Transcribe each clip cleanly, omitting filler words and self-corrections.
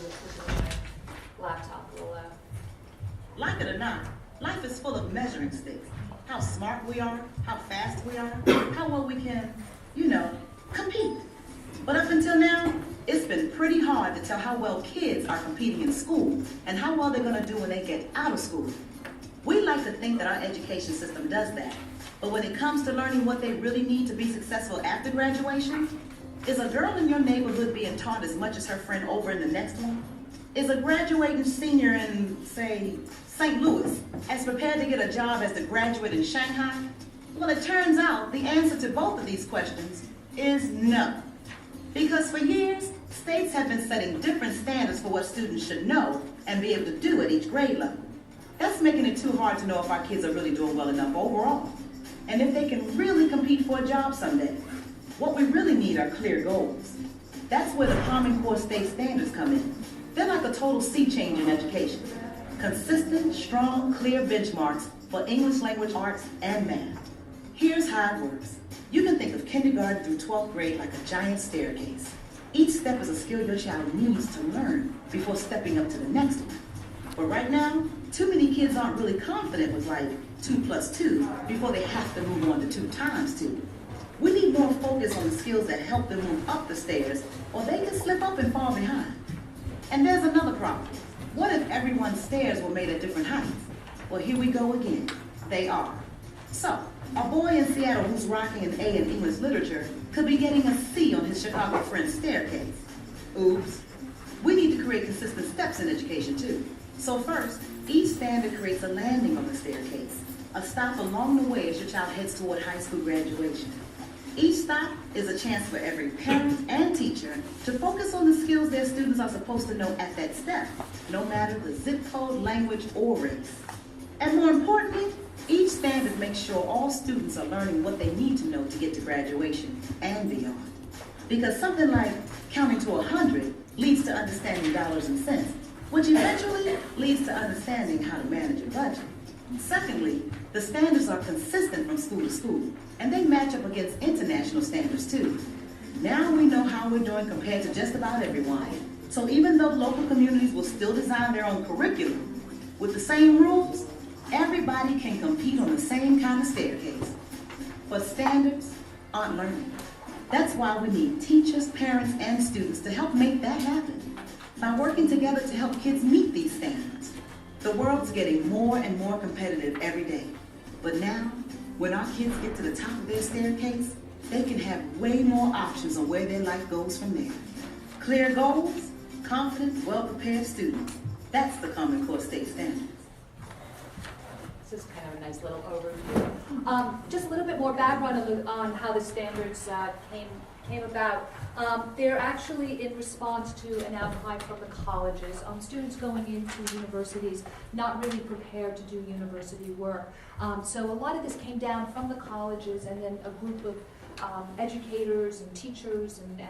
with switching my laptop a little loud. Like it or not, life is full of measuring sticks. How smart we are, how fast we are, how well we can, compete. But up until now, it's been pretty hard to tell how well kids are competing in school and how well they're gonna do when they get out of school. We like to think that our education system does that. But when it comes to learning what they really need to be successful after graduation, is a girl in your neighborhood being taught as much as her friend over in the next one? Is a graduating senior in, say, St. Louis as prepared to get a job as the graduate in Shanghai? Well, it turns out the answer to both of these questions is no. Because for years, states have been setting different standards for what students should know and be able to do at each grade level. That's making it too hard to know if our kids are really doing well enough overall, and if they can really compete for a job someday. What we really need are clear goals. That's where the Common Core state standards come in. They're like a total sea change in education. Consistent, strong, clear benchmarks for English language arts and math. Here's how it works. You can think of kindergarten through 12th grade like a giant staircase. Each step is a skill your child needs to learn before stepping up to the next one. But right now, too many kids aren't really confident with like 2 plus 2 before they have to move on to 2 times 2. We need more focus on the skills that help them move up the stairs, or they can slip up and fall behind. And there's another problem. What if everyone's stairs were made at different heights? Well, here we go again. They are. So, a boy in Seattle who's rocking an A in English literature could be getting a C on his Chicago friend's staircase. Oops. We need to create consistent steps in education too. So first, each standard creates a landing on the staircase, a stop along the way as your child heads toward high school graduation. Each stop is a chance for every parent and teacher to focus on the skills their students are supposed to know at that step, no matter the zip code, language, or race. And more importantly, each standard makes sure all students are learning what they need to know to get to graduation and beyond. Because something like counting to 100 leads to understanding dollars and cents, which eventually leads to understanding how to manage a budget. Secondly, the standards are consistent from school to school, and they match up against international standards too. Now we know how we're doing compared to just about everyone. So even though local communities will still design their own curriculum, with the same rules, everybody can compete on the same kind of staircase. But standards aren't learning. That's why we need teachers, parents, and students to help make that happen. By working together to help kids meet these standards. The world's getting more and more competitive every day. But now, when our kids get to the top of their staircase, they can have way more options on where their life goes from there. Clear goals, confident, well-prepared students. That's the Common Core state standards. This is kind of a nice little overview. Just a little bit more background on how the standards came about. They're actually in response to an outcry from the colleges. Students going into universities not really prepared to do university work. So a lot of this came down from the colleges, and then a group of educators and teachers and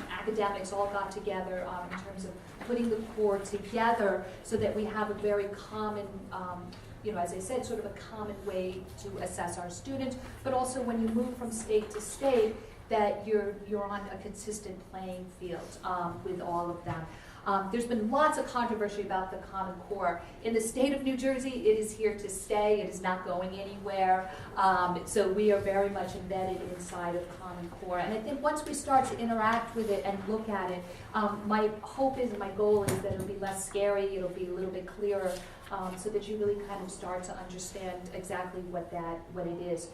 academics all got together in terms of putting the core together so that we have a very common as I said, sort of a common way to assess our students, but also when you move from state to state, that you're on a consistent playing field with all of them. There's been lots of controversy about the Common Core. In the state of New Jersey, it is here to stay. It is not going anywhere. So we are very much embedded inside of Common Core. And I think once we start to interact with it and look at it, my hope is and my goal is that it'll be less scary, it'll be a little bit clearer, so that you really kind of start to understand exactly what it is.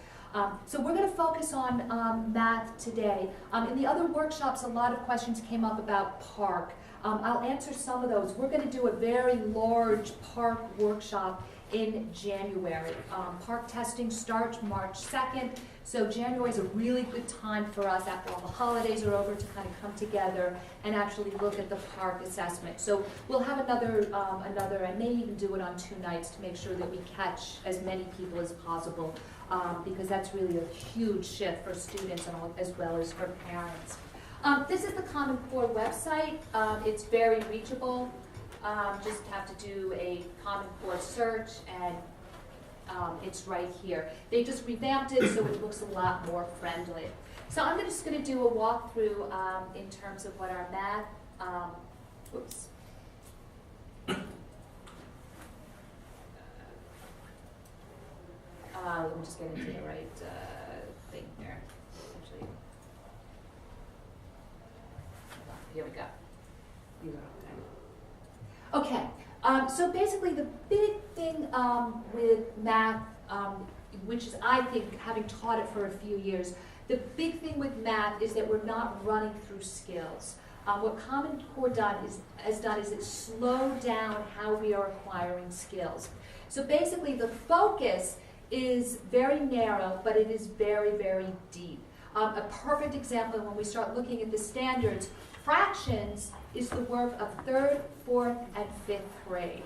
So we're going to focus on math today. In the other workshops, a lot of questions came up about PARCC. I'll answer some of those. We're going to do a very large PARCC workshop in January. PARCC testing starts March 2nd, so January is a really good time for us after all the holidays are over to kind of come together and actually look at the PARCC assessment. So we'll have another, I may even do it on 2 nights to make sure that we catch as many people as possible, because that's really a huge shift for students and as well as for parents. This is the Common Core website. It's very reachable. Just have to do a Common Core search and it's right here. They just revamped it so it looks a lot more friendly. So I'm just going to do a walkthrough in terms of what our math, just get into the right thing here. Actually, here we go. You are okay. Okay, so basically the big thing with math, which is, I think, having taught it for a few years, the big thing with math is that we're not running through skills. What Common Core has done is it slowed down how we are acquiring skills. So basically the focus is very narrow, but it is very, very deep. A perfect example, when we start looking at the standards, fractions is the work of 3rd, 4th, and 5th grade.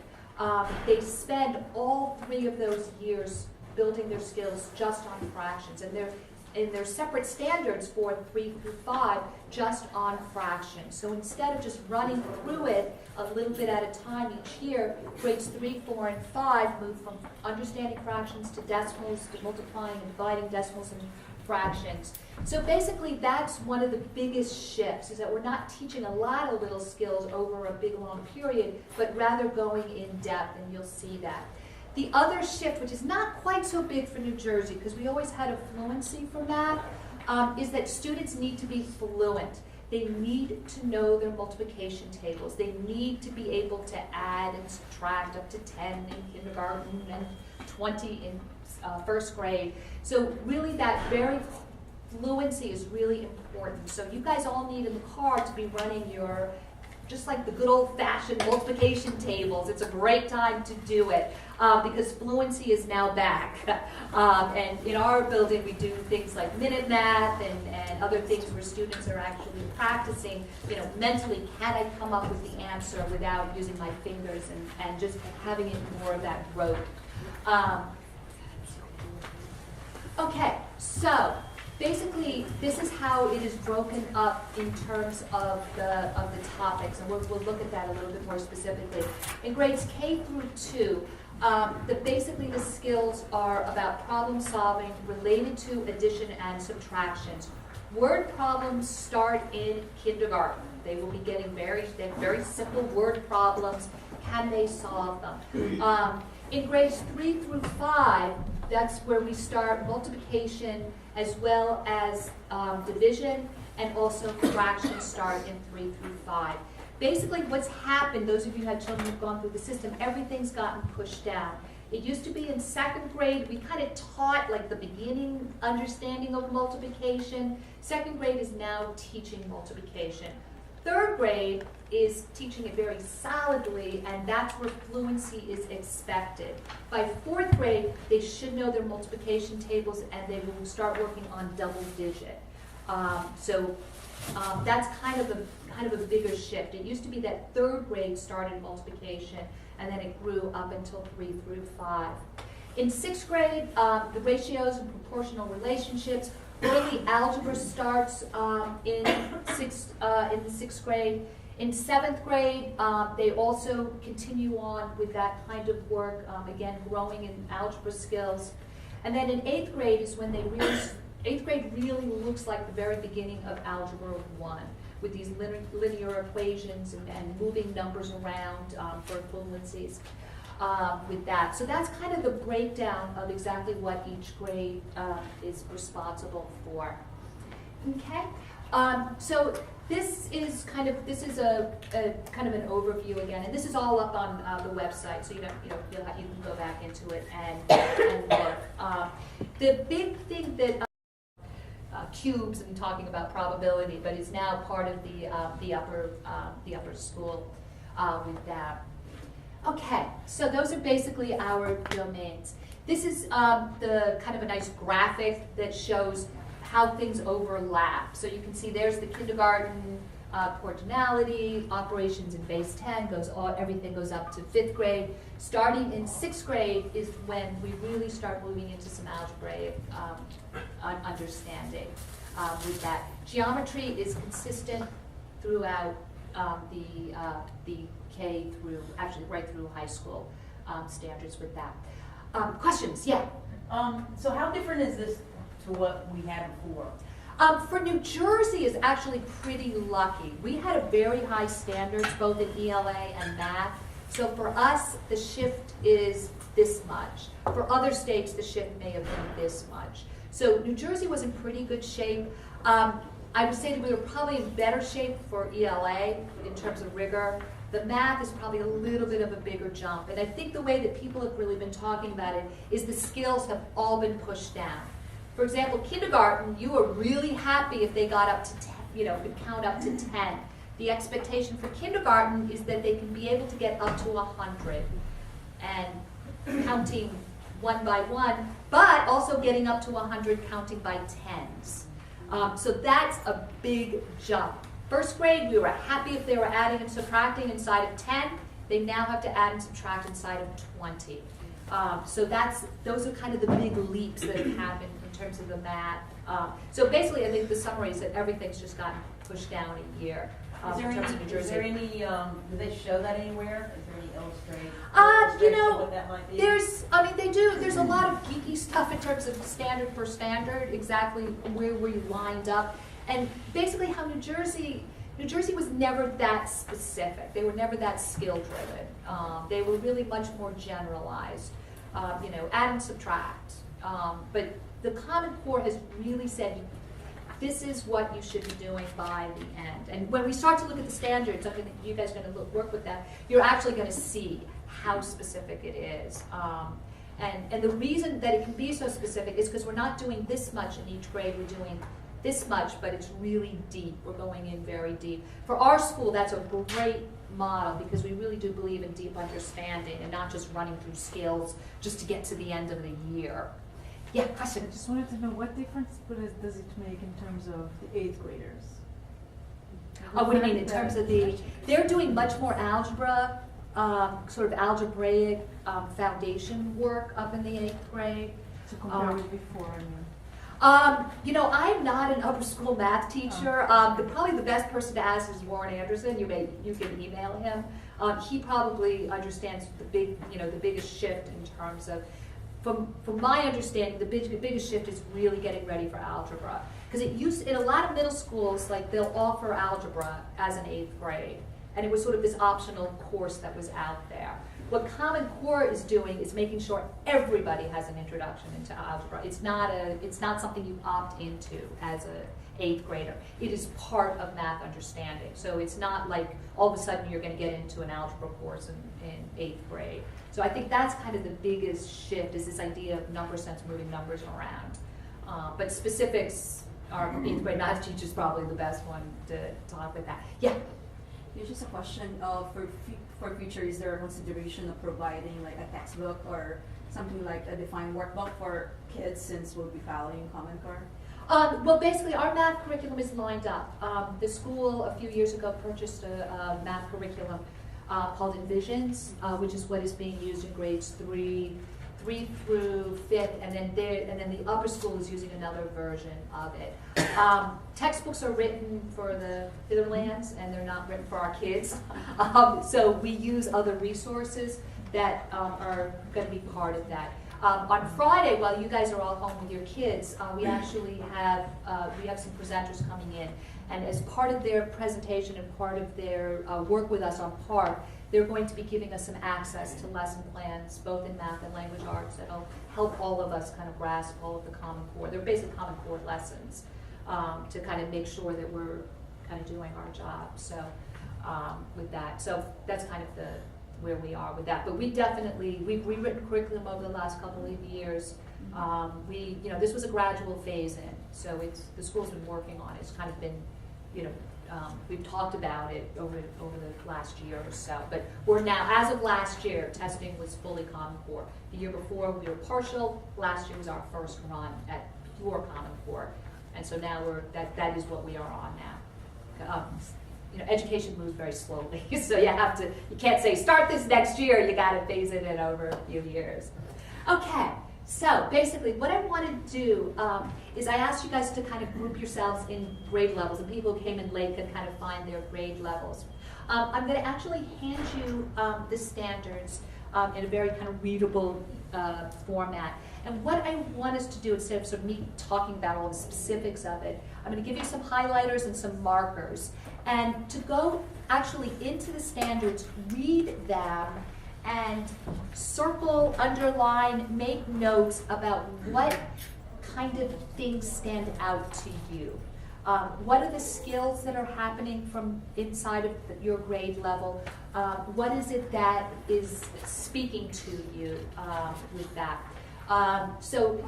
They spend all 3 of those years building their skills just on fractions, and they're separate standards for 3 through 5 just on fractions. So instead of just running through it a little bit at a time each year, grades 3, 4, and 5 move from understanding fractions to decimals, to multiplying and dividing decimals and fractions. So basically that's one of the biggest shifts, is that we're not teaching a lot of little skills over a big long period, but rather going in depth, and you'll see that. The other shift, which is not quite so big for New Jersey, because we always had a fluency for math, is that students need to be fluent. They need to know their multiplication tables. They need to be able to add and subtract up to 10 in kindergarten and 20 in first grade. So really that very fluency is really important. So you guys all need in the car to be running your, just like the good old-fashioned multiplication tables. It's a great time to do it because fluency is now back. And in our building, we do things like minute math and other things where students are actually practicing, mentally, can I come up with the answer without using my fingers and just having it more of that rote. Okay, so basically, this is how it is broken up in terms of the topics, and we'll look at that a little bit more specifically. In grades K through 2, basically the skills are about problem solving related to addition and subtractions. Word problems start in kindergarten. They will be getting very simple word problems. Can they solve them? In grades 3 through 5, that's where we start multiplication as well as division, and also fractions start in 3 through 5. Basically what's happened, those of you who have children who've gone through the system, everything's gotten pushed down. It used to be in 2nd grade, we kind of taught like the beginning understanding of multiplication. 2nd grade is now teaching multiplication. 3rd grade is teaching it very solidly, and that's where fluency is expected. By 4th grade, they should know their multiplication tables, and they will start working on double digit. That's kind of a bigger shift. It used to be that 3rd grade started multiplication, and then it grew up until 3 through 5. In 6th grade, the ratios and proportional relationships. Early algebra starts in the 6th grade. In 7th grade, they also continue on with that kind of work, again, growing in algebra skills. And then in 8th grade is when 8th grade really looks like the very beginning of Algebra 1, with these linear equations and moving numbers around for fluencies. With that. So that's kind of the breakdown of exactly what each grade is responsible for. Okay, so this is a kind of an overview again, and this is all up on the website, so you can go back into it and look. The big thing that cubes and talking about probability, but is now part of the upper school with that. Okay, so those are basically our domains. This is the kind of a nice graphic that shows how things overlap. So you can see there's the kindergarten proportionality, operations in base 10, everything goes up to 5th grade. Starting in 6th grade is when we really start moving into some algebraic understanding with that. Geometry is consistent throughout the K through, actually right through high school standards with that. Questions? Yeah? So how different is this to what we had before? For New Jersey is actually pretty lucky. We had a very high standards both in ELA and math. So for us, the shift is this much. For other states, the shift may have been this much. So New Jersey was in pretty good shape. I would say that we were probably in better shape for ELA in terms of rigor. The math is probably a little bit of a bigger jump. And I think the way that people have really been talking about it is the skills have all been pushed down. For example, kindergarten, you were really happy if they got up to 10, could count up to 10. The expectation for kindergarten is that they can be able to get up to 100 and counting one by one, but also getting up to 100 counting by tens. So that's a big jump. First grade, we were happy if they were adding and subtracting inside of 10. They now have to add and subtract inside of 20. So those are kind of the big leaps that have happened in terms of the math. So basically, I think the summary is that everything's just gotten pushed down a year in terms of New Jersey. Is there any, do they show that anywhere? Is there any illustration what that might be? They do. There's a lot of geeky stuff in terms of standard for standard, exactly where we lined up. And basically how New Jersey was never that specific. They were never that skill driven. They were really much more generalized, add and subtract. But the Common Core has really said, this is what you should be doing by the end. And when we start to look at the standards, I think you guys are going to work with that, you're actually going to see how specific it is. And the reason that it can be so specific is because we're not doing this much in each grade, we're doing this much, but it's really deep. We're going in very deep. For our school, that's a great model because we really do believe in deep understanding and not just running through skills just to get to the end of the year. Yeah, question? I just wanted to know what difference does it make in terms of the 8th graders? Oh, what do you mean in terms of they're doing much more algebra, sort of algebraic foundation work up in the 8th grade. To compare with before, I mean. I'm not an upper school math teacher. Probably the best person to ask is Warren Anderson. You can email him. He probably understands the biggest shift in terms of, from my understanding, the biggest shift is really getting ready for algebra. Because in a lot of middle schools, like they'll offer algebra as an 8th grade, and it was sort of this optional course that was out there. What Common Core is doing is making sure everybody has an introduction into algebra. It's not something you opt into as an 8th grader. It is part of math understanding. So it's not like all of a sudden you're going to get into an algebra course in 8th grade. So I think that's kind of the biggest shift, is this idea of number sense, moving numbers around. But specifics, our 8th grade math teacher is probably the best one to talk with that. Yeah. It's just a question for future, is there a consideration of providing like a textbook or something like a defined workbook for kids, since we'll be following Common Core? Well, basically, our math curriculum is lined up. The school a few years ago purchased a math curriculum called Envisions, which is what is being used in grades 3 through 5th, and then the upper school is using another version of it. Textbooks are written for the Hitherlands, and they're not written for our kids. So we use other resources that are going to be part of that. On Friday, while you guys are all home with your kids, we actually have some presenters coming in, and as part of their presentation and part of their work with us on PARC, they're going to be giving us some access to lesson plans, both in math and language arts, that'll help all of us kind of grasp all of the Common Core. They're basic Common Core lessons to kind of make sure that we're kind of doing our job. So with that, so that's kind of where we are with that. But we've rewritten curriculum over the last couple of years. This was a gradual phase in, so the school's been working on it. It's kind of been, we've talked about it over the last year or so. But we're now, as of last year, testing was fully Common Core. The year before we were partial. Last year was our first run at pure Common Core, and so now that is what we are on now. Education moves very slowly, so you can't say start this next year. You got to phase it in over a few years. Okay. So basically, what I want to do is I asked you guys to kind of group yourselves in grade levels, and people who came in late can kind of find their grade levels. I'm going to actually hand you the standards in a very kind of readable format. And what I want us to do, instead of sort of me talking about all the specifics of it, I'm going to give you some highlighters and some markers. And to go actually into the standards, read them, and circle, underline, make notes about what kind of things stand out to you. What are the skills that are happening from inside of your grade level? What is it that is speaking to you with that? So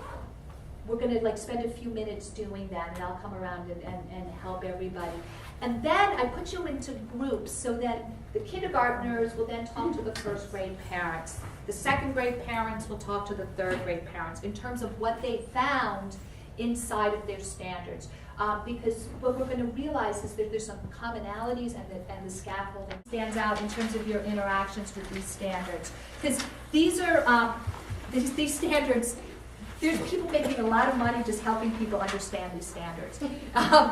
we're going to spend a few minutes doing that, and I'll come around and help everybody. And then I put you into groups so that the kindergartners will then talk to the first grade parents. The second grade parents will talk to the third grade parents in terms of what they found inside of their standards. Because what we're going to realize is that there's some commonalities and the scaffolding stands out in terms of your interactions with these standards. Because these are, these standards, there's people making a lot of money just helping people understand these standards.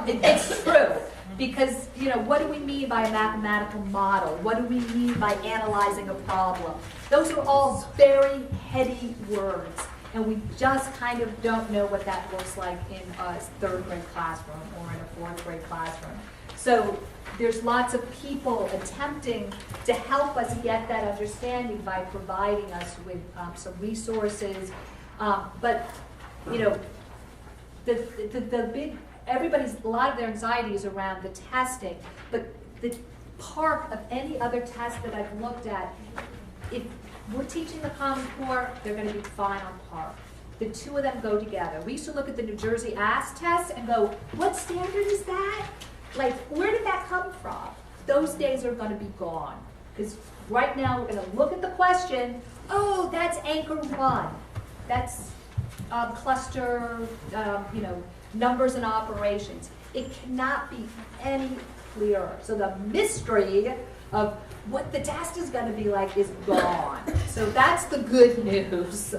It's true. Because, what do we mean by a mathematical model? What do we mean by analyzing a problem? Those are all very heady words. And we just kind of don't know what that looks like in a third grade classroom or in a fourth grade classroom. So there's lots of people attempting to help us get that understanding by providing us with some resources. But the big, a lot of their anxiety is around the testing. But the part of any other test that I've looked at, if we're teaching the Common Core, they're going to be fine on par. The two of them go together. We used to look at the New Jersey ASK test and go, what standard is that? Where did that come from? Those days are going to be gone. Because right now we're going to look at the question, oh, that's anchor 1. That's cluster, numbers and operations. It cannot be any clearer. So the mystery of what the test is going to be like is gone. So that's the good news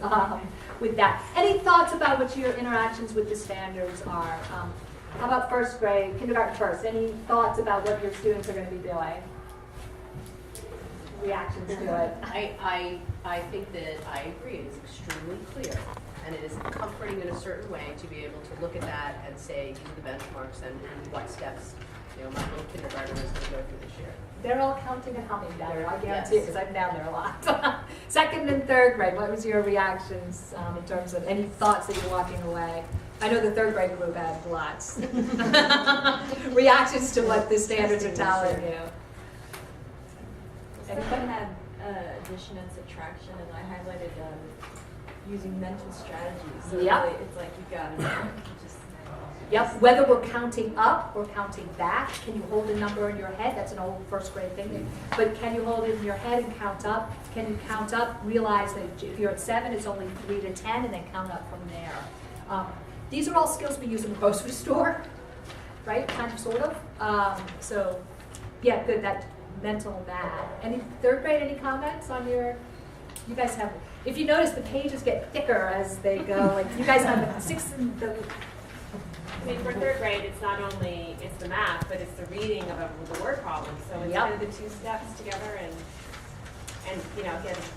with that. Any thoughts about what your interactions with the standards are? How about first grade, kindergarten first? Any thoughts about what your students are going to be doing? Reactions to it? I think that I agree. It is extremely clear, and it is comforting in a certain way to be able to look at that and say, these are the benchmarks and what steps my little kindergartner is going to go through this year. They're all counting and humming down there, I guarantee it, because I'm down there a lot. Second and third grade, what was your reactions in terms of any thoughts that you're walking away? I know the third grade group had lots. Reactions to what the standards are telling you. Everyone had addition and subtraction, and I highlighted using mental strategies. So Yep. really, it's like you got to just. Yep, whether we're counting up or counting back, can you hold a number in your head? That's an old first grade thing. But can you hold it in your head and count up? Can you count up, realize that if you're at 7, it's only 3 to 10, and then count up from there. These are all skills we use in the grocery store, right? Kind of, sort of. So, yeah, good, that mental math. Any third grade, any comments on your, you guys have, if you notice, the pages get thicker as they go. You guys have 6 and the, I mean, for third grade, it's not only, it's the math, but it's the reading of the word problems. So it's kind of the 2 steps together and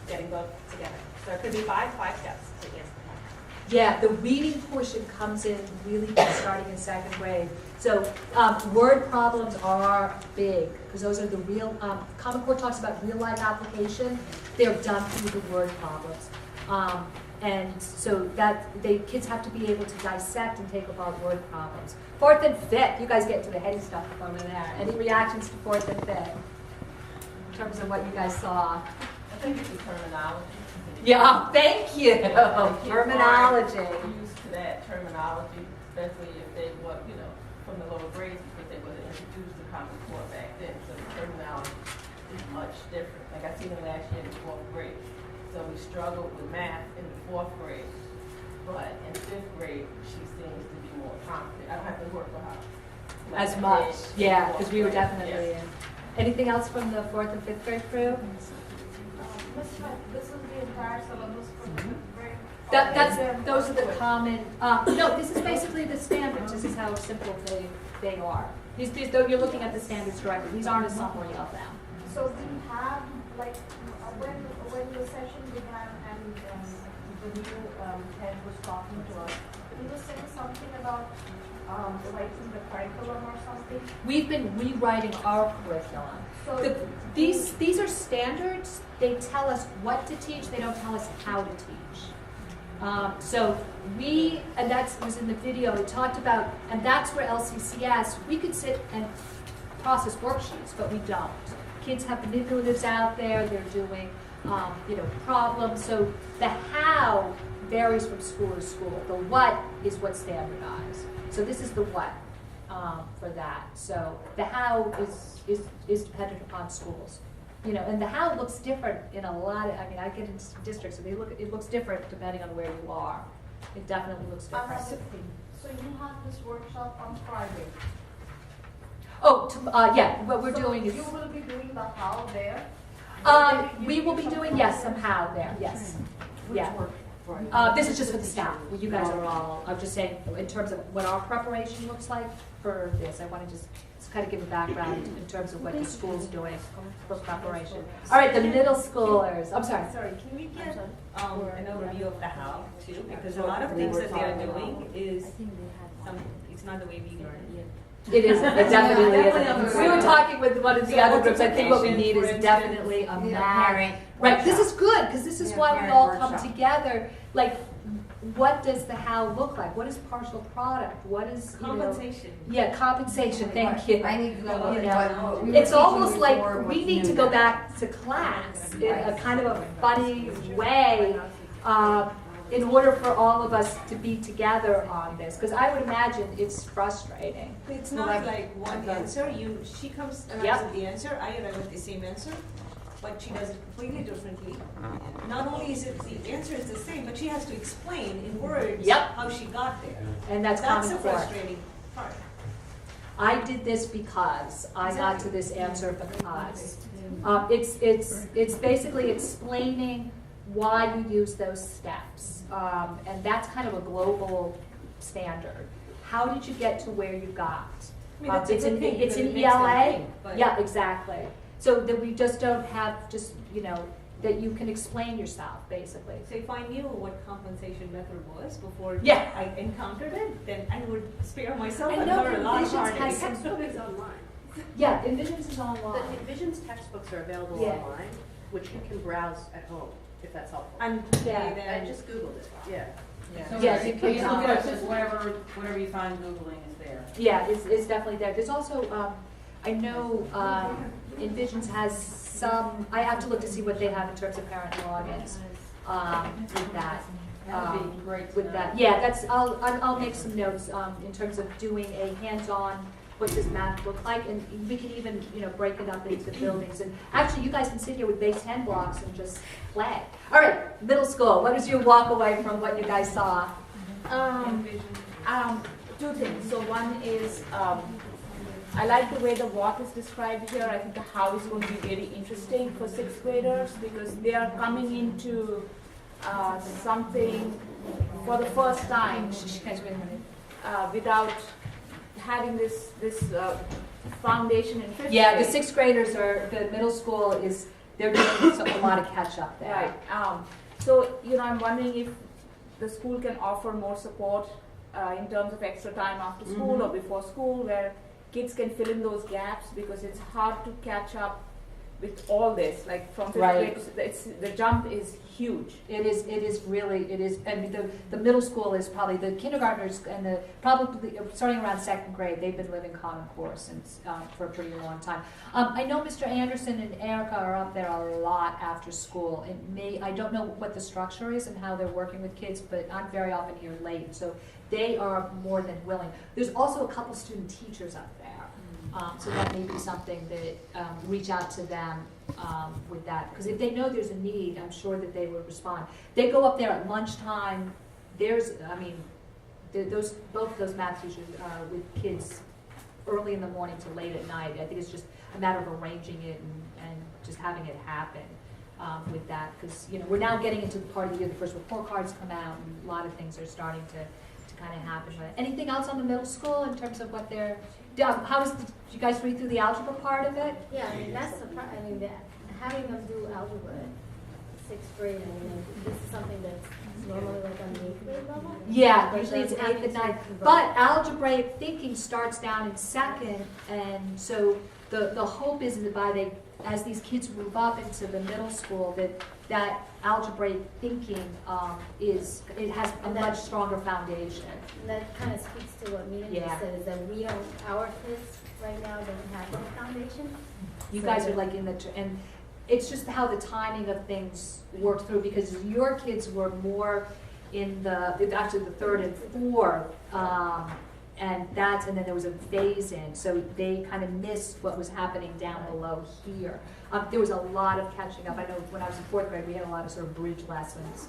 getting both together. So it could be 5 steps to answer the yeah, the reading portion comes in really starting in 2nd grade. So word problems are big, because those are the real, Common Core talks about real life application. They're done through the word problems. And so that kids have to be able to dissect and take apart word problems. 4th and 5th, you guys get to the heady stuff over there. Any reactions to 4th and 5th in terms of what you guys saw? I think it's the terminology. Yeah, thank you. Terminology. Used to that terminology, especially if they were, from the lower grades, because they would have introduced the Common Core back then. So the terminology is much different. Like I seen them last year in 4th grade. So we struggled with math in the 4th grade, but in 5th grade, she seems to be more confident. I don't have to work for her As much, yeah, because we were definitely in. Anything else from the 4th and 5th grade crew? This is the entire syllabus for the fifth grade. Those are the common, no, this is basically the standards. This is how simple they are. These, you're looking at the standards directly. These aren't a summary of them. So we have, when the session began and the new head was talking to us, he was saying something about writing the curriculum or something? We've been rewriting our curriculum. So These are standards. They tell us what to teach. They don't tell us how to teach. So and that was in the video, we talked about, and that's where LCCS, we could sit and process worksheets, but we don't. Kids have manipulatives out there, they're doing, problems. So the how varies from school to school. The what is what's standardized. So this is the what for that. So the how is dependent upon schools. And the how looks different in a lot of, I get into some districts, and it looks different depending on where you are. It definitely looks different. So you have this workshop on Friday. Oh, yeah, what we're doing is, You will be doing the how there? we will be doing, yes, somehow there, yes. Yeah. This is just for the staff. You guys are all, I'm just saying, in terms of what our preparation looks like for this, I want to just kind of give a background in terms of what the school's doing for preparation. All right, the middle schoolers, I'm sorry. Sorry, can we get an overview of the how too? Because a lot of things that they are doing is it's not the way we learn. It isn't, it definitely isn't. We were talking with one of the other groups, I think what we need is definitely a math. Right, this is good, because this is why we all come together. Like, what does the how look like? What is partial product? What is, Compensation. Yeah, compensation, thank you. I need to know You what we were It's teaching almost like before, we what's need to new go now. back to class in a kind of a funny way in order for all of us to be together on this. Because I would imagine it's frustrating. It's not like one answer. She comes and Yep. with the answer. I arrive at the same answer, but she does it completely differently. Not only is it the answer is the same, but she has to explain in words Yep. how she got there. And that's That's Common the Core. frustrating part. I did this because I got to this answer because. It's basically explaining why you use those steps. And that's kind of a global standard. How did you get to where you got? I mean, that's a It's good in thing it's because in it makes them ELA. think, but- Yeah, exactly. So that we just don't have that you can explain yourself, basically. So if I knew what compensation method was before Yeah. I encountered it, then I would spare myself I and know learn a lot Envisions harder. has some- Textbook is online. Yeah, Envisions is The online. Envisions textbooks are available Yeah. online, which you can browse at home, if that's helpful. And Yeah. they I then just Googled it, yeah. Yes, you can. You look it up, just whatever you find Googling is there. Yeah, it's definitely there. There's also, I know Envisions has some, I have to look to see what they have in terms of parent logins with that. That'd be great to With know. that, yeah, I'll make some notes in terms of doing a hands-on, what does math look like, and we can even, break it up into buildings. And actually, you guys can sit here with base 10 blocks and just play. All right, middle school, what is your walk away from what you guys saw? Two things. So one is, I like the way the what is described here. I think the how is going to be very interesting for sixth graders because they are coming into something for the first time without having this foundation in fifth Yeah, the grade. sixth graders the middle school they're doing a lot of catch up there. Right. So, I'm wondering if the school can offer more support in terms of extra time after school or before school where kids can fill in those gaps because it's hard to catch up with all this. Like from fifth Right. grade, the jump is huge. It is really, I mean, the middle school is probably, the kindergartners and probably, starting around second grade, they've been living Common Core since, for a pretty long time. I know Mr. Anderson and Erica are up there a lot after school. I don't know what the structure is and how they're working with kids, but I'm very often here late, so they are more than willing. There's also a couple student teachers up there. So that may be something that reach out to them with that. Because if they know there's a need, I'm sure that they would respond. They go up there at lunchtime. Both those math teachers are with kids early in the morning to late at night. I think it's just a matter of arranging it and just having it happen with that. Because we're now getting into the part of the year, the first report cards come out, and a lot of things are starting to kind of happen. Anything else on the middle school in terms of what they're... did you guys read through the algebra part of it? Yeah, that's the part, having them do algebra sixth grade, I mean, this is something that's normally like on the eighth grade level? Yeah, But usually it's then eighth having and to ninth. convert- But algebraic thinking starts down in second, and so the hope is that as these kids move up into the middle school, that algebraic thinking it has a much stronger foundation. And that kind of speaks to what Mina Yeah. just said, is that our kids right now don't have that foundation. You So guys are that- like and it's just how the timing of things work through, because your kids were more in actually the third and fourth, and then there was a phase in, so they kind of missed what was happening down below here. There was a lot of catching up. I know when I was in fourth grade, we had a lot of sort of bridge lessons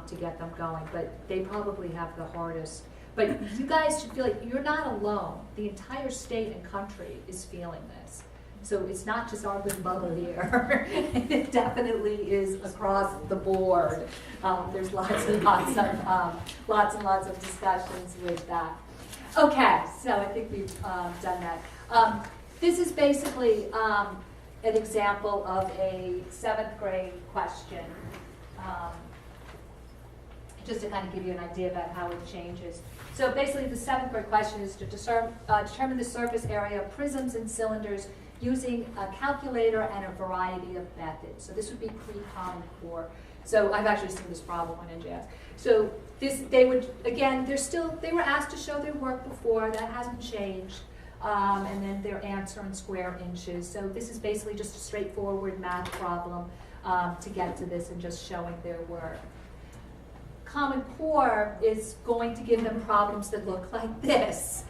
to get them going, but they probably have the hardest. But you guys should feel like you're not alone. The entire state and country is feeling this. So it's not just our little bubble here. It definitely is across the board. There's lots and lots of discussions with that. Okay, so I think we've done that. This is basically an example of a 7th grade question, just to kind of give you an idea about how it changes. So basically the 7th grade question is to determine the surface area of prisms and cylinders using a calculator and a variety of methods. So this would be pre-Common Core. So I've actually seen this problem on NJS. So they were asked to show their work before, that hasn't changed. And then their answer in square inches. So this is basically just a straightforward math problem to get to this and just showing their work. Common Core is going to give them problems that look like this.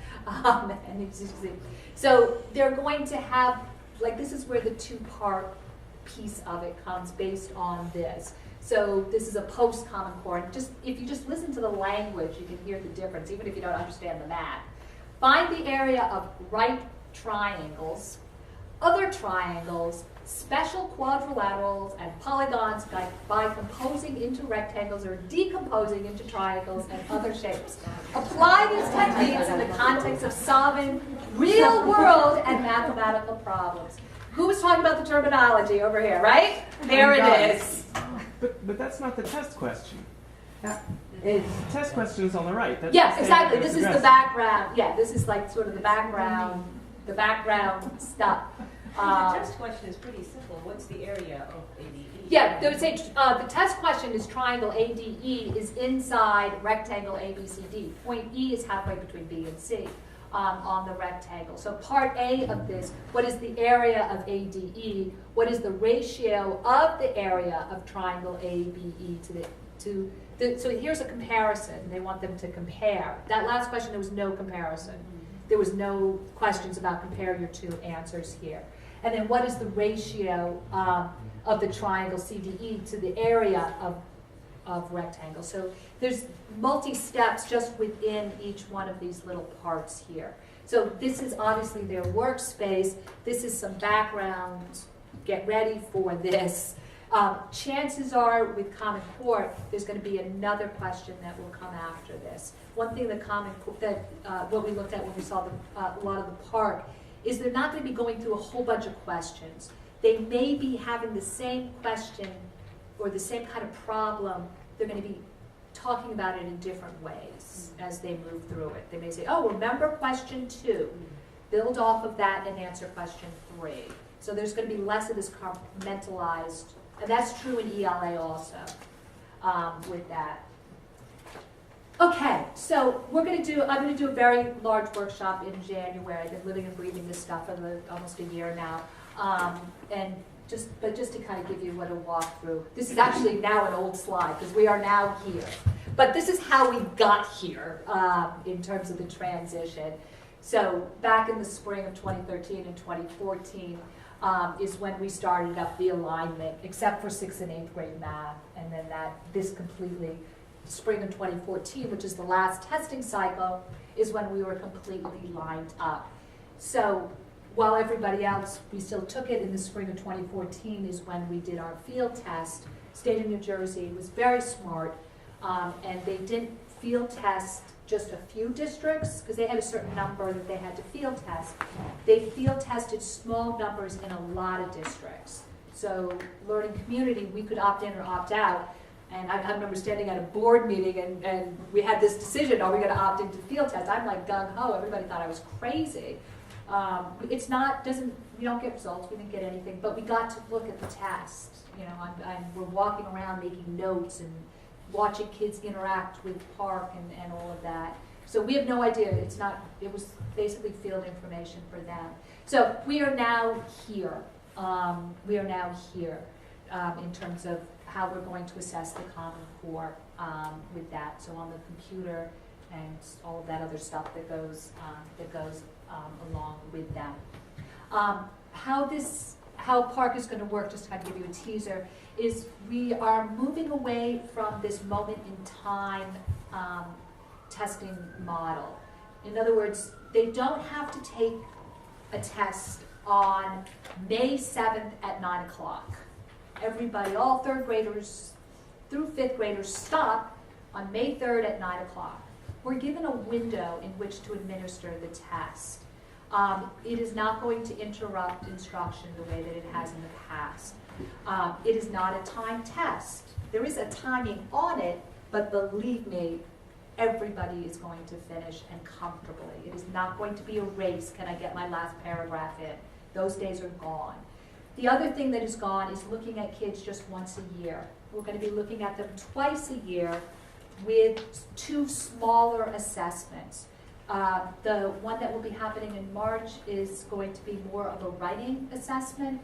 So they're going to have, like, this is where the 2-part piece of it comes based on this. So this is a post-Common Core. And if you just listen to the language, you can hear the difference, even if you don't understand the math. Find the area of right triangles, other triangles, special quadrilaterals, and polygons by composing into rectangles or decomposing into triangles and other shapes. Apply these techniques in the context of solving real-world and mathematical problems. Who was talking about the terminology over here, right? There it is. But that's not the test question. The test question is on the right. That's Yes, the exactly. statement This is it's the addressing. background. Yeah, this is like sort of the background stuff. The test question is pretty simple. What's the area of ADE? Yeah, they would say the test question is triangle ADE is inside rectangle ABCD. Point E is halfway between B and C on the rectangle. So part A of this, what is the area of ADE? What is the ratio of the area of triangle ABE so here's a comparison. They want them to compare. That last question, there was no comparison. There was no questions about compare your two answers here. And then what is the ratio of the triangle CDE to the area of rectangle? So there's multi-steps just within each one of these little parts here. So this is obviously their workspace. This is some background. Get ready for this. Chances are with Common Core, there's going to be another question that will come after this. One thing what we looked at when we saw a lot of the park is they're not going to be going through a whole bunch of questions. They may be having the same question or the same kind of problem. They're going to be talking about it in different ways as they move through it. They may say, oh, remember question 2. Build off of that and answer question 3. So there's going to be less of this compartmentalized, and that's true in ELA also with that. Okay, so I'm going to do a very large workshop in January. I've been living and breathing this stuff for almost a year now. But just to kind of give you what a walkthrough. This is actually now an old slide because we are now here. But this is how we got here in terms of the transition. So back in the spring of 2013 and 2014 is when we started up the alignment, except for 6th and 8th grade math, and then this completely, spring of 2014, which is the last testing cycle, is when we were completely lined up. So while everybody else, we still took it in the spring of 2014 is when we did our field test. State of New Jersey was very smart, and they didn't field test just a few districts because they had a certain number that they had to field test. They field tested small numbers in a lot of districts So learning community, we could opt in or opt out. And I remember standing at a board meeting and we had this decision, are we gonna opt into field test? I'm like gung ho, everybody thought I was crazy. It's not, we don't get results, we didn't get anything, but we got to look at the test. You know, we're walking around making notes and watching kids interact with Park and all of that. So we have no idea, it was basically field information for them. So we are now here. In terms of how we're going to assess the Common Core with that. So on the computer and all of that other stuff that goes along with that. How Park is going to work, just to kind of give you a teaser, is we are moving away from this moment in time testing model. In other words, they don't have to take a test on May 7th at 9 o'clock. Everybody, all third graders through fifth graders stop on May 3rd at 9 o'clock. We're given a window in which to administer the test. It is not going to interrupt instruction the way that it has in the past. It is not a time test. There is a timing on it, but believe me, everybody is going to finish and comfortably. It is not going to be a race. Can I get my last paragraph in? Those days are gone. The other thing that is gone is looking at kids just once a year. We're going to be looking at them twice a year with 2 smaller assessments. The one that will be happening in March is going to be more of a writing assessment,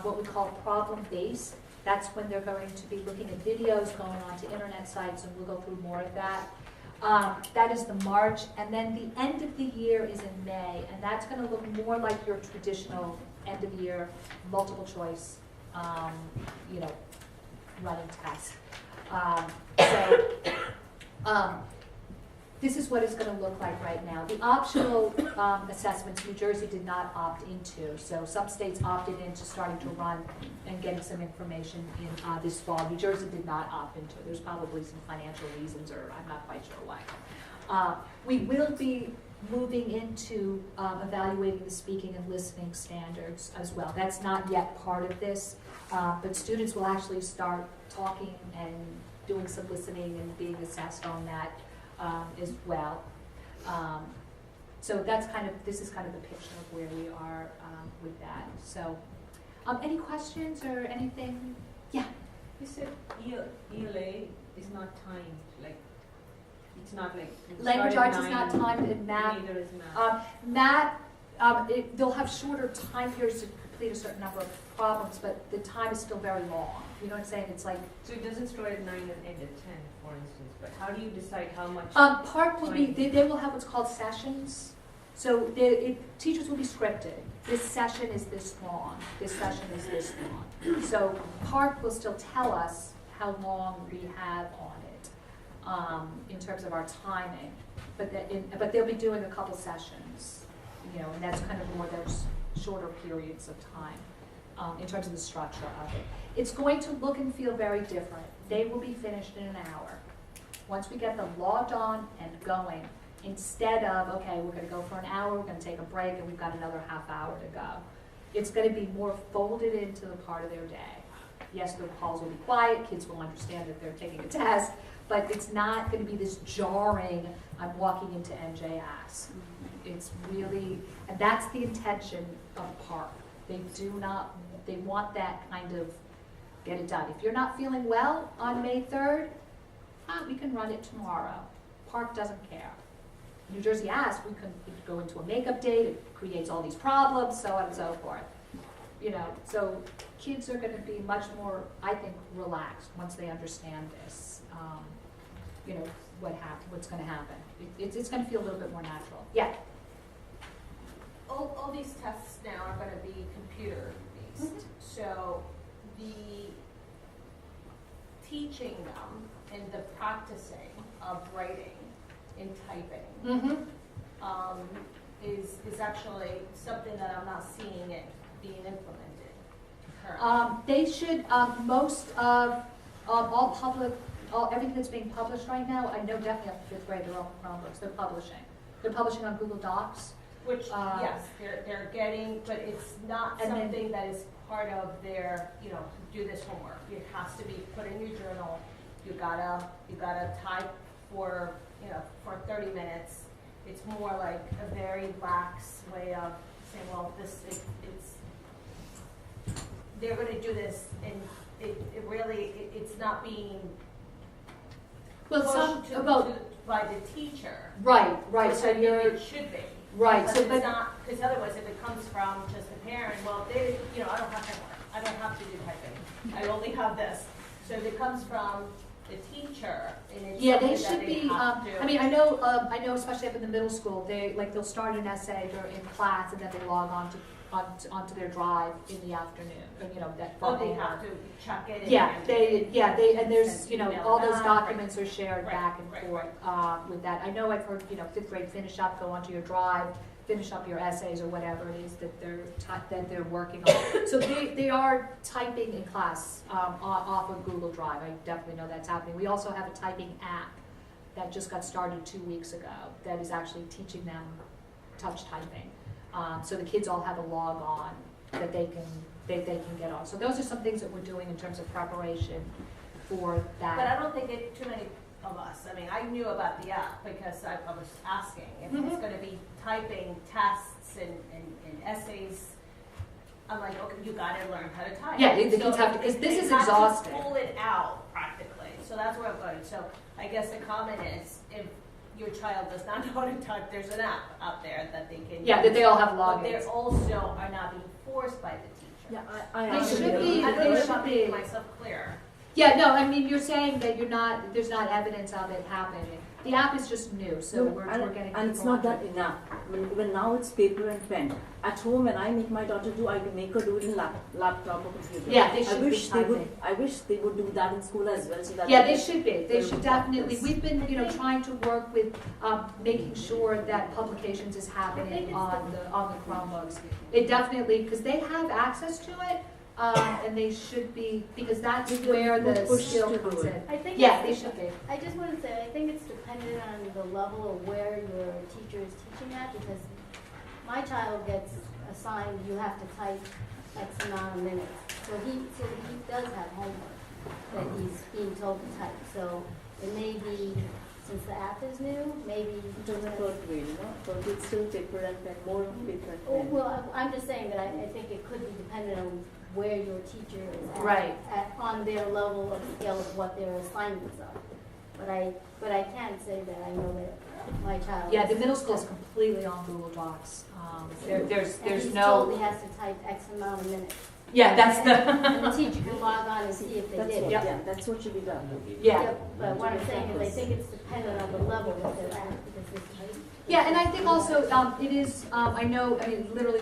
what we call problem-based. That's when they're going to be looking at videos, going onto internet sites, and we'll go through more of that. That is the March, and then the end of the year is in May, and that's going to look more like your traditional end of year multiple choice, running test. This is what it's going to look like right now. The optional assessments, New Jersey did not opt into, so some states opted into starting to run and getting some information in this fall. New Jersey did not opt into it. There's probably some financial reasons, or I'm not quite sure why. We will be moving into evaluating the speaking and listening standards as well. That's not yet part of this, but students will actually start talking and doing some listening and being assessed on that as well. So that's this is kind of the picture of where we are with that. So, any questions or anything? Yeah. You said ELA is not timed, like, it's not like. Language arts is not timed, and math. Neither is math. They'll have shorter time periods to complete a certain number of problems, but the time is still very long. You know what I'm saying? It's like. So it doesn't start at 9 and end at 10, for instance, but how do you decide how much? Part will be, they will have what's called sessions. So teachers will be scripted. This session is this long. This session is this long. So Park will still tell us how long we have on it in terms of our timing. But they'll be doing a couple sessions, and that's kind of more those shorter periods of time in terms of the structure of it. It's going to look and feel very different. They will be finished in an hour. Once we get them logged on and going, instead of, okay, we're going to go for an hour, we're going to take a break, and we've got another half hour to go. It's going to be more folded into the part of their day. Yes, the halls will be quiet, kids will understand that they're taking a test, but it's not going to be this jarring, I'm walking into NJS. It's really, and that's the intention of Park. They want that kind of, get it done. If you're not feeling well on May 3rd, we can run it tomorrow. Park doesn't care. New Jersey asked, we could go into a makeup date, it creates all these problems, so on and so forth. So kids are going to be much more, I think, relaxed once they understand this. What's going to happen. It's going to feel a little bit more natural. Yeah. All these tests now are going to be computer based. Mm-hmm. So the teaching them and the practicing of writing and typing is actually something that I'm not seeing it being implemented currently. They should, most of everything that's being published right now, I know definitely up to fifth grade, they're all Chromebooks, they're publishing. They're publishing on Google Docs. Which, yes, they're getting, but it's not And then- something that is part of their, do this homework. It has to be put in your journal. You gotta type for 30 minutes. It's more like a very lax way of saying, well, they're gonna do this, and it's not being Well, some, pushed about, by the teacher. right, so Which I think you're, it should be. right, But so, it's but, not, because otherwise if it comes from just a parent, well, I don't have homework, I don't have to do typing, I only have this. So if it comes from the teacher, and it's yeah, they something should that be, have to. I mean, I know especially up in the middle school, they'll start an essay during in class, and then they log onto their drive in the afternoon, or, that Oh, for they homework. have to check it. Yeah, and there's, Send email all those back, documents are shared right, back and right, forth, with that. I know I've heard, fifth grade finish up, go onto your drive, finish up your essays or whatever it is that they're working on. So they are typing in class, off of Google Drive. I definitely know that's happening. We also have a typing app that just got started 2 weeks ago that is actually teaching them touch typing. So the kids all have a log on that they can get on. So those are some things that we're doing in terms of preparation for that. But I don't think too many of us, I mean, I knew about the app because I was asking if it's gonna be typing tests and essays. I'm like, okay, you gotta learn how to type. Yeah, the kids have to, because this is exhausting. They have to pull it out practically, so that's where I'm going. So I guess the comment is, if your child does not know how to type, there's an app out there that they can. Yeah, that they all have But they logins. also are not being forced by the teacher. Yeah, They should be, I don't know they if I'm should making be. myself clear. Yeah, no, I mean, you're saying that there's not evidence of it happening. The app is just new, so we're getting. And it's people not that onto it. enough. When now it's paper and pen. At home, when I make my daughter do, I make her do it in laptop or computer. Yeah, they should be I wish they would do that in school as well, so that. Yeah, they should be. They will should be definitely. practice. We've been, trying to work with making sure that publications is happening on the Chromebooks. It definitely, because they have access to it, and they should be, because that's where the skill comes in. I think Yeah, they it's- should be. I just want to say, I think it's dependent on the level of where your teacher is teaching at, because my child gets assigned, you have to type X amount of minutes. So he does have homework that he's being told to type. So it may be, since the app is new, maybe. It was a third grade, third grade still paper and pen, more of paper and Oh, pen. well, I'm just saying that I think it could be dependent on where your teacher is at. Right. On their level of scale of what their assignments are. But I can't say that I know that my child. Yeah, the middle school is completely on Google Docs. There's And he's no. told he has to type X amount of minutes. Yeah, that's the. And the teacher can log on and see if they That's did. what, Yep. yeah, that's what should be done. Yeah. But what I'm saying is I think it's dependent on the level that they're at, because this. Yeah, and I think also, it is, I know, literally